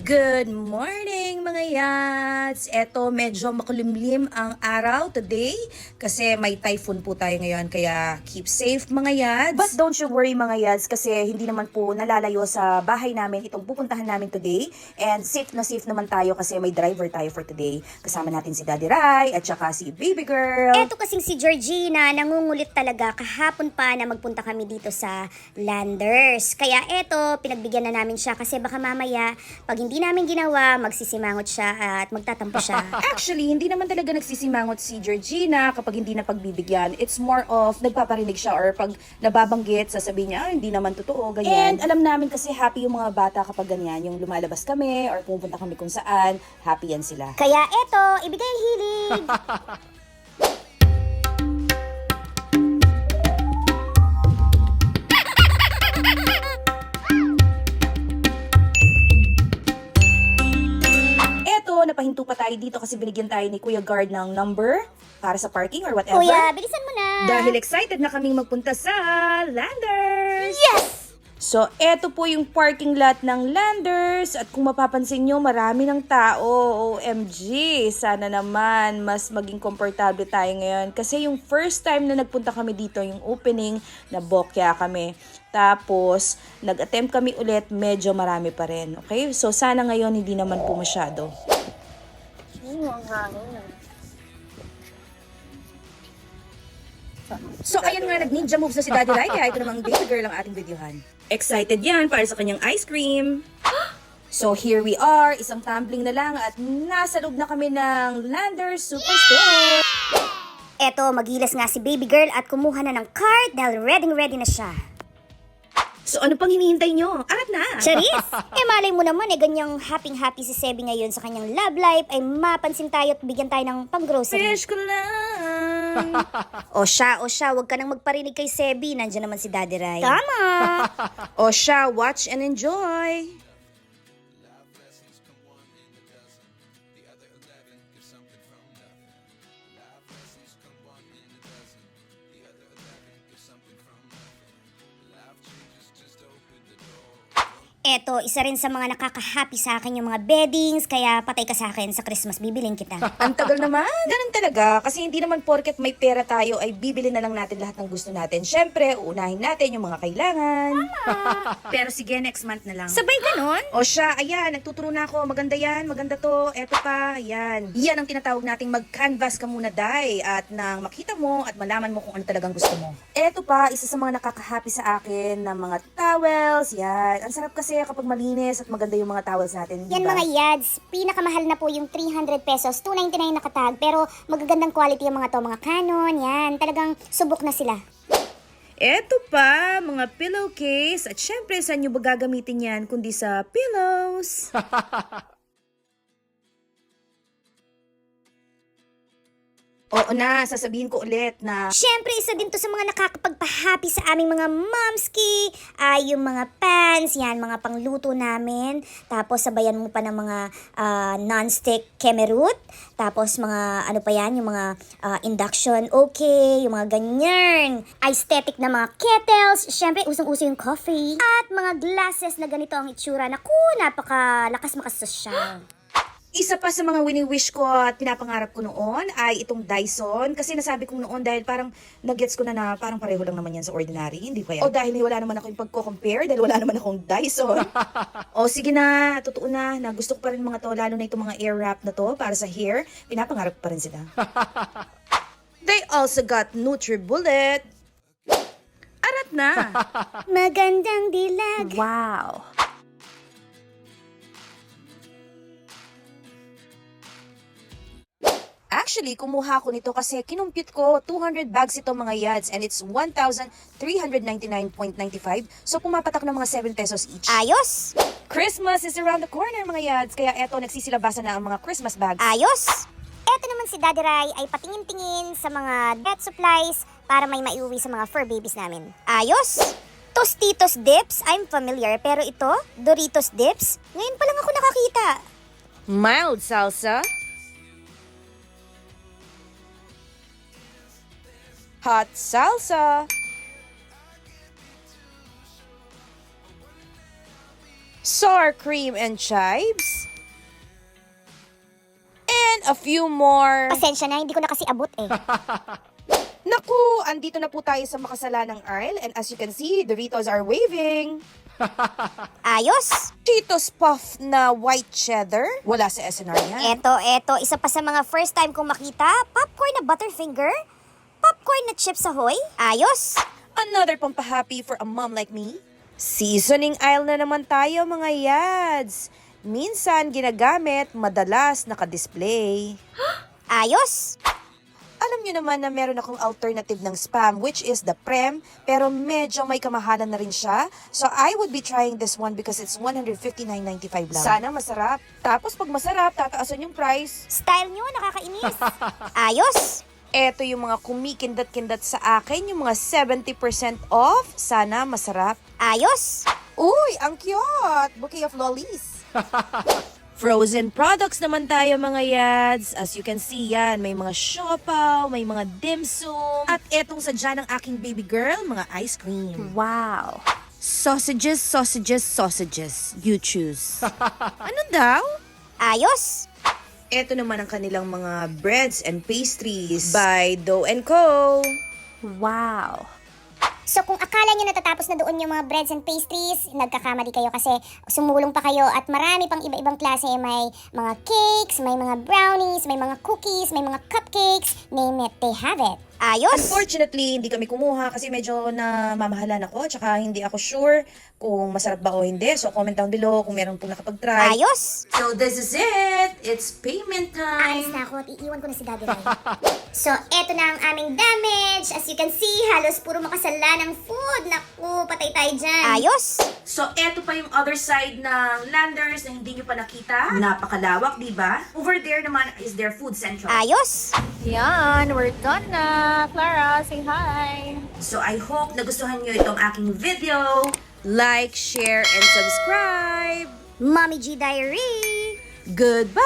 Good morning mga yads! Eto medyo makulimlim ang araw today kasi may typhoon po tayo ngayon kaya keep safe mga yads. But don't you worry mga yads kasi hindi naman po nalalayo sa bahay namin itong pupuntahan namin today and safe na safe naman tayo kasi may driver tayo for today. Kasama natin si Daddy Rai at saka si Baby Girl. Eto kasing si Georgina, nangungulit talaga kahapon pa na magpunta kami dito sa Landers. Kaya eto, pinagbigyan na namin siya kasi baka mamaya pag hindi namin ginawa, magsisimangot siya at magtatampo siya. Actually, hindi naman talaga nagsisimangot si Georgina kapag hindi na pagbibigyan. It's more of nagpaparinig siya or pag nababanggit, sasabihin niya, hindi naman totoo, ganyan. And alam namin kasi happy yung mga bata kapag ganyan, yung lumalabas kami or pupunta kami kung saan, happy yan sila. Kaya eto, ibigay ang hilig. Napahinto pa tayo dito kasi binigyan tayo ni Kuya Guard ng number para sa parking or whatever. Kuya, bilisan mo na. Dahil excited na kaming magpunta sa Landers! Yes! So, eto po yung parking lot ng Landers at kung mapapansin nyo, marami ng tao. OMG! Sana naman mas maging komportable tayo ngayon kasi yung first time na nagpunta kami dito, yung opening, na bokya kami. Tapos, nag-attempt kami ulit, medyo marami pa rin. Okay? So, sana ngayon hindi naman po masyado. So, ayun nga, nag-ninja moves na si Daddy Rai, kaya ito namang Baby Girl ang ating videohan. Excited yan para sa kanyang ice cream. So, here we are, isang tumbling na lang at nasa loob na kami ng Landers Superstore. Eto, magilas nga si baby girl at kumuha na ng card dahil ready na siya. So, ano pang hinihintay nyo? Arat na! Charis! Malay mo naman ganyang happy si Sebi ngayon sa kanyang love life ay mapansin tayo at bigyan tayo ng pang-grocery. Fresh ko lang! O siya, wag ka nang magparinig kay Sebi. Nandiyan naman si Daddy Rai. Tama! O siya, watch and enjoy! Eto, isa rin sa mga nakaka-happy sa akin yung mga beddings, kaya patay ka sa akin sa Christmas, bibilin kita. Ang tagal naman. Ganun talaga. Kasi hindi naman porket may pera tayo ay bibili na lang natin lahat ng gusto natin. Syempre, uunahin natin yung mga kailangan. Pero sige, next month na lang. Sabay ganon? O siya, ayan, nagtuturo na ako. Maganda yan, maganda to. Eto pa, ayan. Yan ang tinatawag nating mag-canvas ka muna, Day. At nang makita mo at malaman mo kung ano talagang gusto mo. Eto pa, isa sa mga nakaka-happy sa akin na mga towels. Yan. Ang sarap kasi kapag malinis at maganda yung mga towels natin. Yan diba? mga yads, pinakamahal na po yung 300 pesos, 299 nakatag, pero magagandang quality yung mga to, mga Canon, yan, talagang subok na sila. Eto pa, mga pillowcase. At syempre, saan nyo ba gagamitin yan kundi sa pillows? Oo na, sasabihin ko ulit na Siyempre, isa din to sa mga nakakapagpa-happy sa aming mga momski, ay yung mga pans, yan, mga pangluto namin. Tapos, sabayan mo pa ng mga non-stick kemerut. Tapos, mga, ano pa yan, yung mga induction, okay, yung mga ganyan. Aesthetic na mga kettles. Siyempre, usong-uso yung coffee. At mga glasses na ganito ang itsura. Naku, napakalakas makasosyal. isa pa sa mga wini-wish ko at pinapangarap ko noon ay itong Dyson. Kasi nasabi ko noon dahil parang nag-gets ko na parang pareho lang naman yan sa ordinary. Hindi ba yan? O dahil wala naman ako yung pagko-compare dahil wala naman akong Dyson. O sige na, totoo na gusto ko pa rin mga to, lalo na itong mga air wrap na to para sa hair. Pinapangarap ko pa rin sila. They also got NutriBullet. Arat na! Magandang dilag. Wow! Actually, kumuha ko nito kasi kinumpit ko 200 bags ito mga yads and it's 1,399.95. So pumapatak ng mga 7 pesos each. Ayos! Christmas is around the corner mga yads, kaya eto nagsisilabasan na ang mga Christmas bags. Ayos! Eto naman si Daddy Rai ay patingin-tingin sa mga debt supplies para may maiuwi sa mga fur babies namin. Ayos! Tostitos dips, I'm familiar, pero ito, Doritos dips, ngayon pa lang ako nakakita. Mild salsa. Hot salsa. sour cream and chives, and a few more. Pasensya na, hindi ko na kasi abot eh. Naku, andito na po tayo sa makasalanang aisle, and as you can see, Doritos are waving. Ayos! Cheetos Puff na white cheddar. Wala sa SNR yan. Eto, isa pa sa mga first time kong makita. Popcorn na Butterfinger. Popcorn na Chips Ahoy. Ayos! Another pampahappy for a mom like me. Seasoning aisle na naman tayo mga yads. Minsan ginagamit, madalas nakadisplay. Ayos! Alam niyo naman na meron akong alternative ng Spam, which is the Prem, pero medyo may kamahalan na rin siya. So I would be trying this one because it's $159.95 lang. Sana masarap. Tapos pag masarap, tataasan yung price. Style nyo, nakakainis. Ayos! Eto yung mga kumikindat-kindat sa akin, yung mga 70% off. Sana masarap. Ayos! Uy, ang cute! Bouquet of lollies. Frozen products naman tayo mga yads. As you can see yan, may mga siopaw, may mga dim sum. At etong sadya ng aking baby girl, mga ice cream. Wow! Sausages, sausages, sausages. You choose. Ano daw? Ayos! Eto naman ang kanilang mga breads and pastries by Dough & Co. Wow! So kung akala nyo natatapos na doon yung mga breads and pastries, nagkakamali kayo kasi sumulong pa kayo at marami pang iba-ibang klase. May mga cakes, may mga brownies, may mga cookies, may mga cupcakes, name it, they have it. Ayos! Unfortunately, hindi kami kumuha kasi medyo namamahalan ako tsaka hindi ako sure kung masarap ba o hindi. So comment down below kung meron pong nakapag-try. Ayos! So this is it! It's payment Alis time! na ako at iiwan ko na si Daddy Ray. So, eto na ang aming damage. As you can see, halos puro makasala ng food. Naku, patay tayo dyan. Ayos! So eto pa yung other side ng Landers na hindi nyo pa nakita. Napakalawak, di ba? Over there naman is their food central. Ayos! Yan, we're done na. Clara, say hi. So I hope nagustuhan nyo itong aking video. Like, share, and subscribe. Mommy G Diary! Goodbye!